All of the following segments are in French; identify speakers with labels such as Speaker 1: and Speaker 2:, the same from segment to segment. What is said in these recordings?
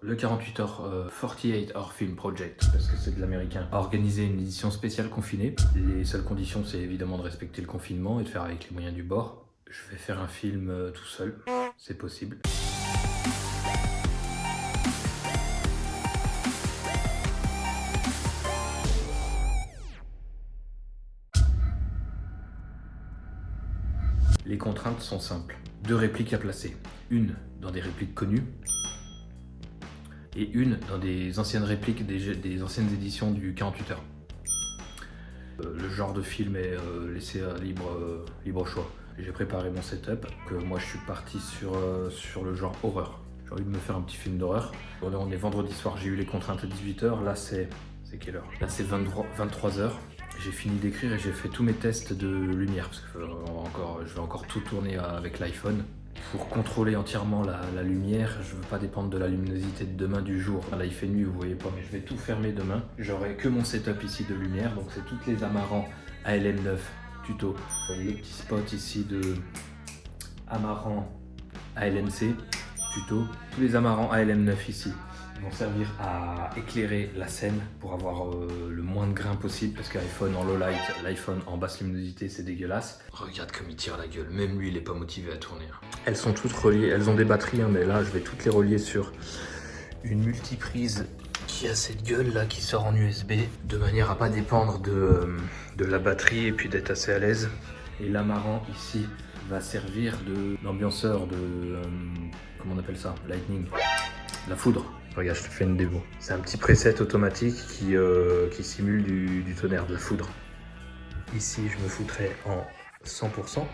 Speaker 1: Le 48 heures, 48 Hour Film Project, parce que c'est de l'américain, a organisé une édition spéciale confinée. Les seules conditions, c'est évidemment de respecter le confinement et de faire avec les moyens du bord. Je vais faire un film tout seul, c'est possible. Les contraintes sont simples. 2 répliques à placer. Une dans des répliques connues et une dans des anciennes répliques des anciennes éditions du 48 heures. Le genre de film est laissé à libre choix. J'ai préparé mon setup, que moi je suis parti sur le genre horreur. J'ai envie de me faire un petit film d'horreur. On est vendredi soir, j'ai eu les contraintes à 18h, là c'est quelle heure? Là c'est 23h. J'ai fini d'écrire et j'ai fait tous mes tests de lumière, parce que je vais encore tout tourner avec l'iPhone. Pour contrôler entièrement la lumière, je veux pas dépendre de la luminosité de demain du jour. Là il fait nuit, vous voyez pas, mais je vais tout fermer demain. J'aurai que mon setup ici de lumière, donc c'est toutes les amarrants ALM9 tuto. Le petit spot ici de amarrant ALMC tuto. Tous les amarrants ALM9 ici vont servir à éclairer la scène pour avoir le moins de grains possible, parce qu'iPhone en low light, l'iPhone en basse luminosité, c'est dégueulasse. Regarde comme il tire la gueule, même lui il est pas motivé à tourner. Elles sont toutes reliées, elles ont des batteries, mais là je vais toutes les relier sur une multiprise qui a cette gueule là qui sort en USB, de manière à pas dépendre de la batterie et puis d'être assez à l'aise. Et l'amarrant ici va servir d'ambianceur, comment on appelle ça, lightning, la foudre. Regarde, je te fais une démo. C'est un petit preset automatique qui simule du tonnerre, de foudre. Ici, je me foutrais en 100%.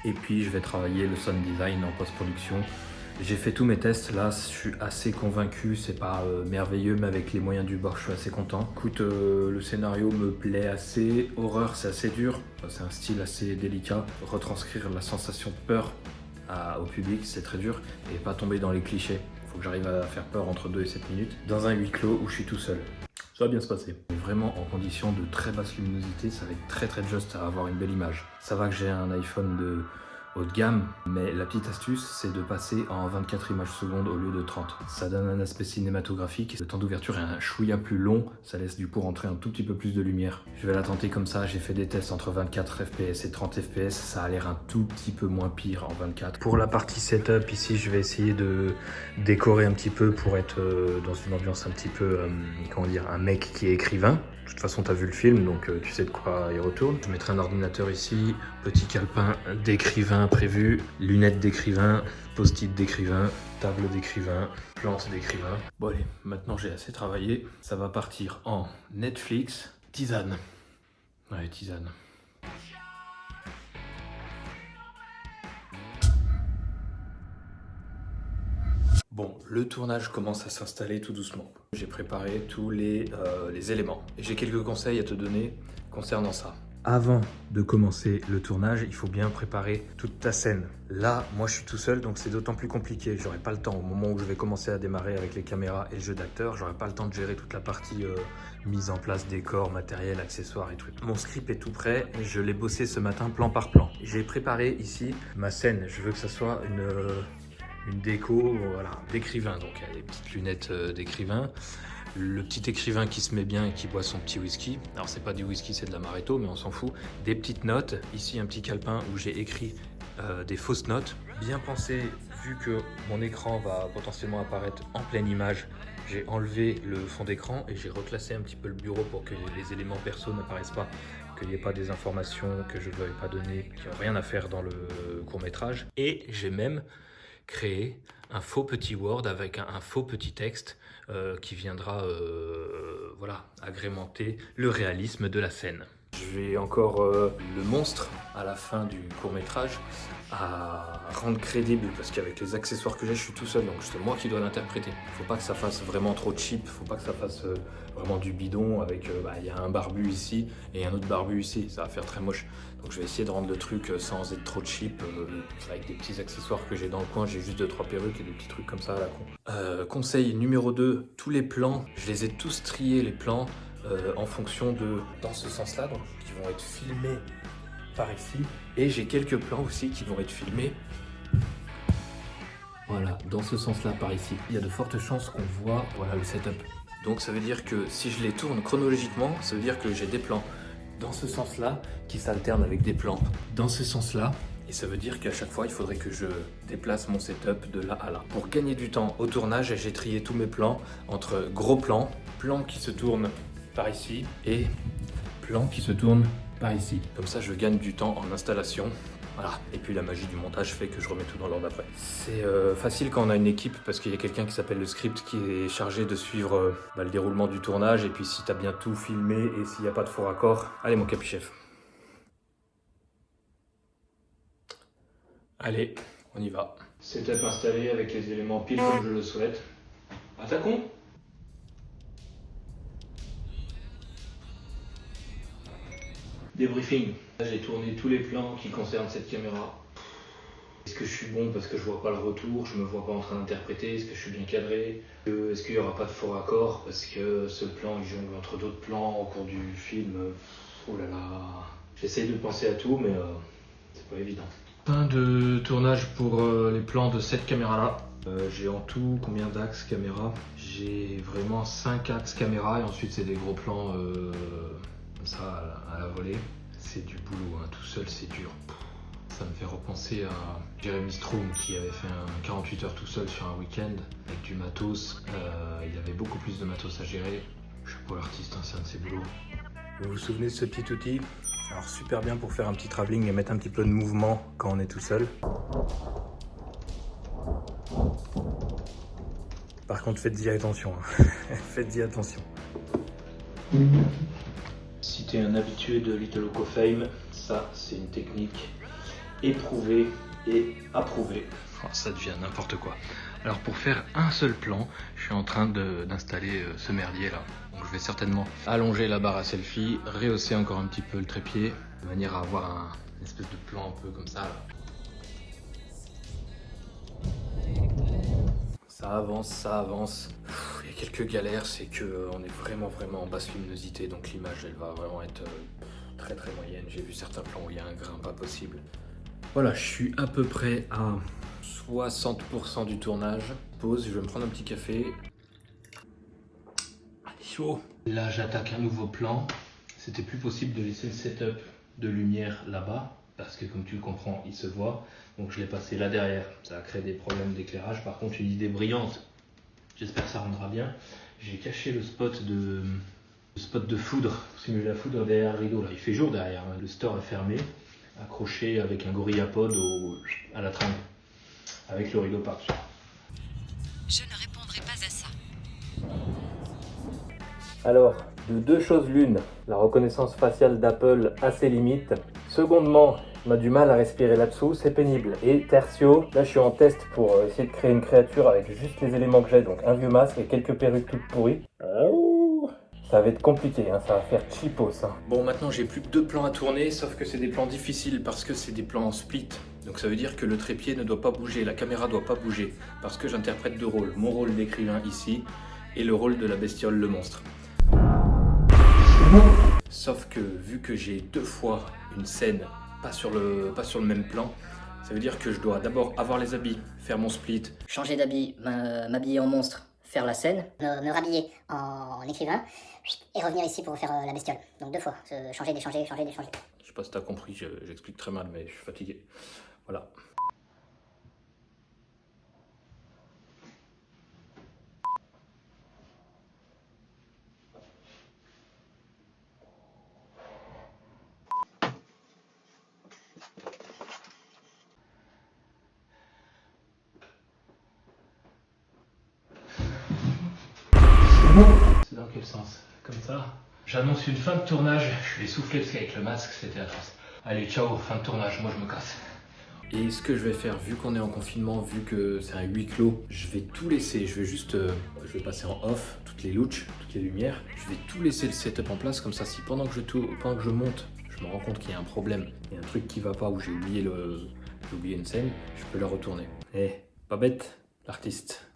Speaker 1: Et puis, je vais travailler le sound design en post-production. J'ai fait tous mes tests, là je suis assez convaincu, c'est pas merveilleux, mais avec les moyens du bord je suis assez content. Écoute, le scénario me plaît assez, horreur c'est assez dur, c'est un style assez délicat. Retranscrire la sensation de peur au public c'est très dur, et pas tomber dans les clichés. Faut que j'arrive à faire peur entre 2 et 7 minutes, dans un huis clos où je suis tout seul. Ça va bien se passer. Vraiment en condition de très basse luminosité, ça va être très juste à avoir une belle image. Ça va que j'ai un iPhone de haut de gamme, mais la petite astuce c'est de passer en 24 images secondes au lieu de 30. Ça donne un aspect cinématographique, le temps d'ouverture est un chouïa plus long, ça laisse du coup rentrer un tout petit peu plus de lumière. Je vais la tenter comme ça, j'ai fait des tests entre 24 fps et 30 fps, ça a l'air un tout petit peu moins pire en 24. Pour la partie setup ici, je vais essayer de décorer un petit peu pour être dans une ambiance un petit peu, comment dire, un mec qui est écrivain. De toute façon, tu as vu le film, donc tu sais de quoi il retourne. Je mettrai un ordinateur ici, petit calepin d'écrivain prévu, lunettes d'écrivain, post-it d'écrivain, table d'écrivain, planche d'écrivain. Bon allez, maintenant j'ai assez travaillé. Ça va partir en Netflix, tisane. Ouais, tisane. Bon, le tournage commence à s'installer tout doucement. J'ai préparé tous les éléments et j'ai quelques conseils à te donner concernant ça. Avant de commencer le tournage, il faut bien préparer toute ta scène. Là, moi je suis tout seul, donc c'est d'autant plus compliqué. J'aurai pas le temps, au moment où je vais commencer à démarrer avec les caméras et le jeu d'acteur, j'aurai pas le temps de gérer toute la partie mise en place, décor, matériel, accessoires et trucs. Mon script est tout prêt, je l'ai bossé ce matin plan par plan. J'ai préparé ici ma scène, je veux que ça soit une déco, voilà, d'écrivain. Donc il y a des petites lunettes d'écrivain. Le petit écrivain qui se met bien et qui boit son petit whisky. Alors c'est pas du whisky, c'est de l'amaretto, mais on s'en fout. Des petites notes. Ici un petit calepin où j'ai écrit des fausses notes. Bien pensé, vu que mon écran va potentiellement apparaître en pleine image, j'ai enlevé le fond d'écran et j'ai reclassé un petit peu le bureau pour que les éléments perso n'apparaissent pas, qu'il n'y ait pas des informations que je ne veuille pas donner, qui n'ont rien à faire dans le court-métrage. Et j'ai même créé un faux petit Word avec un faux petit texte qui viendra voilà, agrémenter le réalisme de la scène. J'ai encore le monstre à la fin du court-métrage à rendre crédible, parce qu'avec les accessoires que j'ai, je suis tout seul, donc c'est moi qui dois l'interpréter. Faut pas que ça fasse vraiment trop cheap, faut pas que ça fasse vraiment du bidon avec y a un barbu ici et un autre barbu ici, ça va faire très moche. Donc je vais essayer de rendre le truc sans être trop cheap, avec des petits accessoires que j'ai dans le coin. J'ai juste 2-3 perruques et des petits trucs comme ça à la con. Conseil numéro 2, tous les plans, je les ai tous triés les plans en fonction de, dans ce sens-là, donc qui vont être filmés par ici. Et j'ai quelques plans aussi qui vont être filmés Voilà, dans ce sens-là, par ici. Il y a de fortes chances qu'on voit, voilà, le setup. Donc ça veut dire que si je les tourne chronologiquement, ça veut dire que j'ai des plans dans ce sens-là qui s'alternent avec des plans dans ce sens-là. Et ça veut dire qu'à chaque fois, il faudrait que je déplace mon setup de là à là. Pour gagner du temps au tournage, j'ai trié tous mes plans entre gros plans, plans qui se tournent par ici et plans qui se tournent par ici. Comme ça, je gagne du temps en installation. Voilà. Et puis la magie du montage fait que je remets tout dans l'ordre après. C'est facile quand on a une équipe parce qu'il y a quelqu'un qui s'appelle le script qui est chargé de suivre le déroulement du tournage. Et puis si t'as bien tout filmé et s'il n'y a pas de faux raccords, allez mon capichef. Allez, on y va. Setup installé avec les éléments pile comme je le souhaite. Attaquons. Débriefing. J'ai tourné tous les plans qui concernent cette caméra. Est-ce que je suis bon parce que je vois pas le retour, je me vois pas en train d'interpréter, est-ce que je suis bien cadré, est-ce qu'il y aura pas de faux raccords parce que ce plan il jongle entre d'autres plans au cours du film. Oh là là. J'essaye de penser à tout mais c'est pas évident. Fin de tournage pour les plans de cette caméra là. J'ai en tout combien d'axes caméra? J'ai vraiment 5 axes caméra et ensuite c'est des gros plans comme ça à la volée. C'est du boulot, hein. Tout seul c'est dur. Ça me fait repenser à Jeremy Strong qui avait fait un 48 heures tout seul sur un week-end avec du matos. Il avait beaucoup plus de matos à gérer. Je suis pas l'artiste, hein, c'est un de ses boulots. Vous vous souvenez de ce petit outil? Alors super bien pour faire un petit travelling et mettre un petit peu de mouvement quand on est tout seul. Par contre faites-y attention, hein. Faites-y attention. Si tu es un habitué de Little Loco Fame, ça c'est une technique éprouvée et approuvée. Oh, ça devient n'importe quoi. Alors pour faire un seul plan, je suis en train d'installer ce merdier là. Donc je vais certainement allonger la barre à selfie, rehausser encore un petit peu le trépied, de manière à avoir une espèce de plan un peu comme ça là. Ça avance, ça avance. Il y a quelques galères, c'est que on est vraiment en basse luminosité, donc l'image elle va vraiment être très moyenne. J'ai vu certains plans où il y a un grain pas possible. Voilà, je suis à peu près à 60% du tournage. Pause, je vais me prendre un petit café. Chaud. Là, j'attaque un nouveau plan. C'était plus possible de laisser le setup de lumière là-bas, parce que comme tu le comprends, il se voit. Donc je l'ai passé là derrière. Ça a créé des problèmes d'éclairage. Par contre, une idée brillante. J'espère que ça rendra bien. J'ai caché le spot de foudre, simuler la foudre derrière le rideau. Là, il fait jour derrière. Hein. Le store est fermé, accroché avec un gorillapod à la tringle, avec le rideau par-dessus.
Speaker 2: Je ne répondrai pas à ça.
Speaker 1: Alors, de deux choses l'une, la reconnaissance faciale d'Apple a ses limites. Secondement, on a du mal à respirer là-dessous, c'est pénible. Et tertio, là je suis en test pour essayer de créer une créature avec juste les éléments que j'ai, donc un vieux masque et quelques perruques toutes pourries. Ça va être compliqué, hein, ça va faire cheapo ça. Bon, maintenant j'ai plus que 2 plans à tourner, sauf que c'est des plans difficiles parce que c'est des plans en split. Donc ça veut dire que le trépied ne doit pas bouger, la caméra doit pas bouger, parce que j'interprète 2 rôles. Mon rôle d'écrivain ici, et le rôle de la bestiole, le monstre. Sauf que vu que j'ai 2 fois une scène pas sur le même plan, ça veut dire que je dois d'abord avoir les habits, faire mon split,
Speaker 3: changer d'habit, m'habiller en monstre, faire la scène,
Speaker 4: me rhabiller en écrivain et revenir ici pour faire la bestiole. Donc 2 fois, changer, déchanger, changer, déchanger.
Speaker 1: Je sais pas si t'as compris, j'explique très mal mais je suis fatigué. Voilà. C'est dans quel sens? Comme ça? J'annonce une fin de tournage. Je vais souffler parce qu'avec le masque, c'était atroce. Allez, ciao, fin de tournage, moi je me casse. Et ce que je vais faire, vu qu'on est en confinement, vu que c'est un huis clos, je vais tout laisser. Je vais juste, je vais passer en off toutes les louches, toutes les lumières. Je vais tout laisser le setup en place, comme ça, si pendant que je monte, je me rends compte qu'il y a un problème, il y a un truc qui va pas, ou j'ai oublié une scène, je peux la retourner. Eh, pas bête, l'artiste.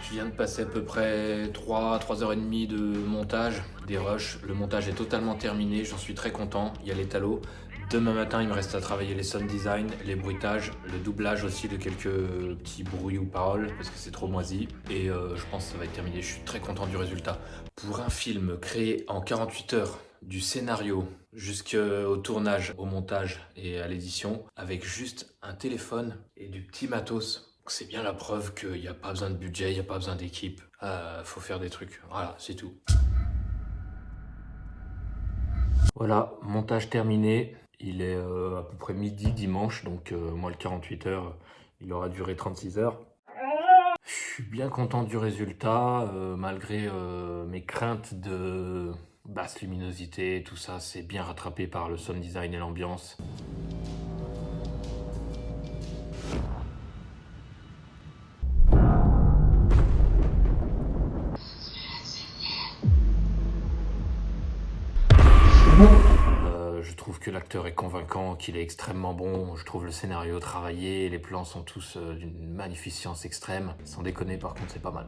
Speaker 1: Je viens de passer à peu près 3h30 de montage, des rushs. Le montage est totalement terminé, j'en suis très content. Il y a l'étalo. Demain matin, il me reste à travailler les sound design, les bruitages, le doublage aussi de quelques petits bruits ou paroles parce que c'est trop moisi. Et je pense que ça va être terminé. Je suis très content du résultat. Pour un film créé en 48 heures, du scénario jusqu'au tournage, au montage et à l'édition, avec juste un téléphone et du petit matos. C'est bien la preuve qu'il n'y a pas besoin de budget, il n'y a pas besoin d'équipe. Faut faire des trucs. Voilà, c'est tout. Voilà, montage terminé. Il est à peu près midi dimanche, donc moi le 48 heures, il aura duré 36 heures. Je suis bien content du résultat, malgré mes craintes de basse luminosité, tout ça, c'est bien rattrapé par le sound design et l'ambiance. Je trouve que l'acteur est convaincant, qu'il est extrêmement bon. Je trouve le scénario travaillé, les plans sont tous d'une magnificence extrême. Sans déconner, par contre, c'est pas mal.